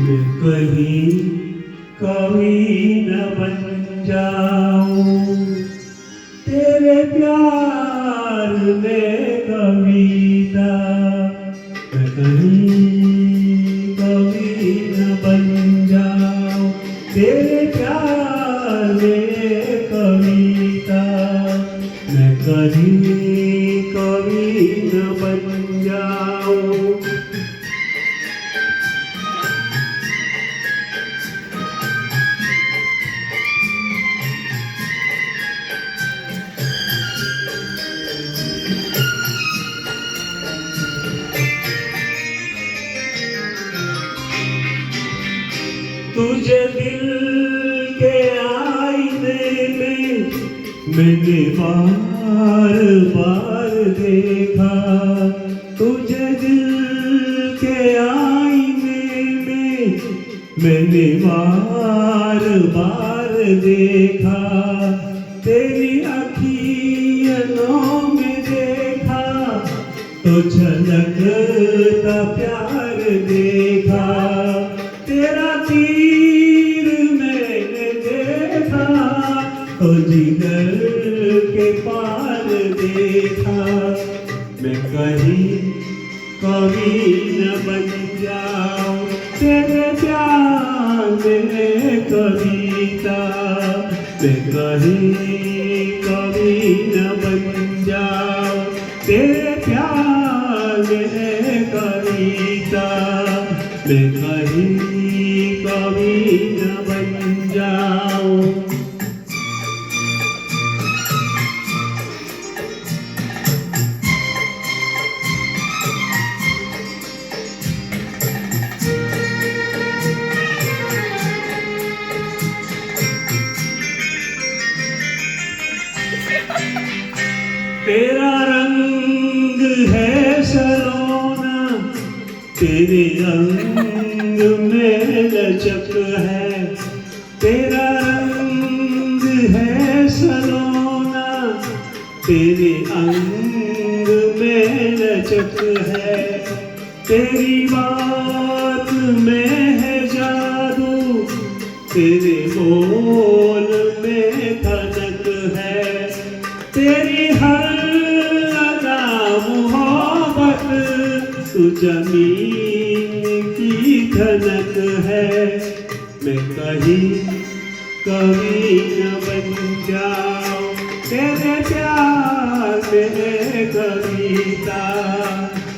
मैं कहीं कभी न बन जाऊं तेरे प्यार में कविता। मैं कहीं कभी न बन जाऊं तेरे प्यार में कविता। मैं कहीं कभी न बन जाऊं। तुझे दिल के आईने में मैंने बार बार देखा। तुझे दिल के आईने में मैंने बार बार देखा। तेरी अखियों में देखा तो झलकता प्यार देखा। तेरा तीर मैंने देखा तो जिगर के पार देखा। मैं कहीं कभी न बन जाऊं तेरे प्यार में कविता। मैं कहीं कभी न बन जाऊं तेरे प्यार में कविता। मैं कहीं कभी न बन जाऊं। तेरा रंग है सलोना तेरे अंग में लचक है। तेरा रंग है सलोना तेरे अंग में लचक है। तेरी बात में है जादू तेरे बोल में खनक है। तेरी हर अदा मोहब्बत तू जमीन की धनक है। मैं कहीं कभी न बन जाऊं तेरे प्यार में कविता।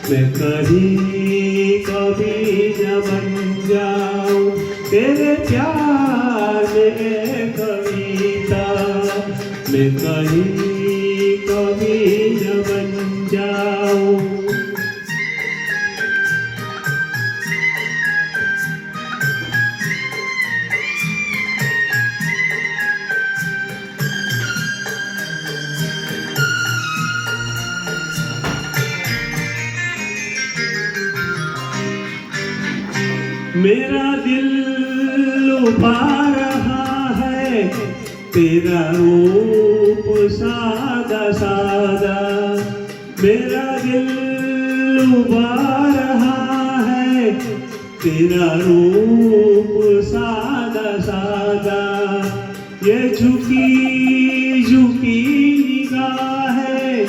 मैं कहीं कभी न बन जाऊं तेरे प्यार में कविता। मैं कहीं कभी न बन जाऊं। मेरा दिल लुभा रहा है तेरा रूप सादा सादा। मेरा दिल लुभा रहा है तेरा रूप सादा सादा। ये झुकी झुकी निगाहें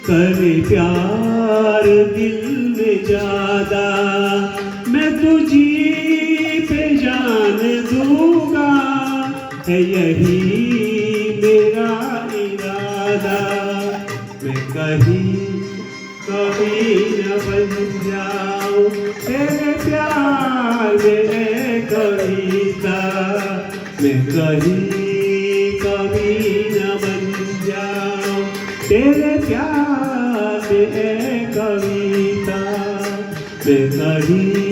करे प्यार दिल में ज्यादा। मैं तुझी पे जान दूंगा है यही मेरा इरादा। मैं कहीं कभी न बन जाऊं तेरे प्यार में कविता। मैं कहीं कभी न बन जाऊं तेरे प्यार में कविता। मैं कहीं